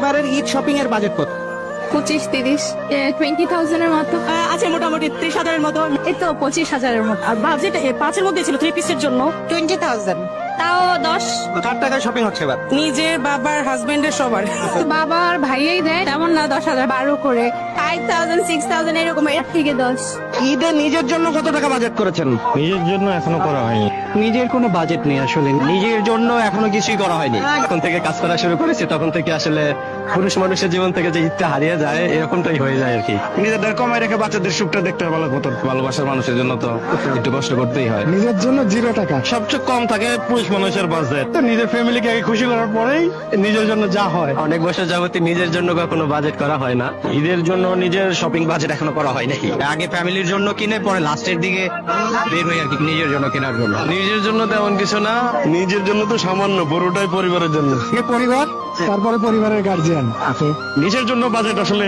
এবারের ঈদ শপিং এর বাজেট কত? 25-30 20,000 এর মতো। আছে মোটামুটি 30,000-এর মতো। এই তো 25,000 এর মতো। আর বাজেট 5-এর মধ্যে ছিল 3 পিসের জন্য। 20,000 তাও 10। কার টাকায় শপিং হচ্ছে এবার? নিজের, বাবার, হাজবেন্ডের, সবার। বাবার ভাইয়াই দেয়, তেমন না 10,000 12 করে 5,000 6,000 এরকম, এর থেকে 10। ঈদে নিজের জন্য কত টাকা বাজেট করেছেন? নিজের জন্য এখনো করা হয়নি। নিজের কোনো বাজেট নেই আসলে, নিজের জন্য এখনো কিছুই করা হয়নি। যখন থেকে কাজ করা শুরু করেছি তখন থেকে আসলে পুরুষ মানুষের জীবন থেকে যে ঈদটা হারিয়ে যায় এরকমটাই হয়ে যায় আর কি। নিজেদের কমায় রেখে বাচ্চাদের সুখটা দেখতে ভালো কত ভালোবাসার মানুষের জন্য তো একটু কষ্ট করতেই হয়। নিজের জন্য 0 টাকা। সবচেয়ে কম থাকে পুরুষ মানুষের বাজেট, তো নিজের ফ্যামিলিকে আগে খুশি করার পরেই নিজের জন্য যা হয়। অনেক বছর যাবতীয় নিজের জন্য কখনো বাজেট করা হয় না। ঈদের জন্য নিজের শপিং বাজেট এখনো করা হয় নাকি। আগে ফ্যামিলির জন্য কিনে পরে লাস্টের দিকে বের হই আর কি নিজের জন্য কেনার জন্য। নিজের জন্য তেমন কিছু না, নিজের জন্য তো সামান্য, পুরোটাই পরিবারের জন্য। পরিবার, তারপরে পরিবারের গার্জিয়ান আছে। নিজের জন্য বাজেট আসলে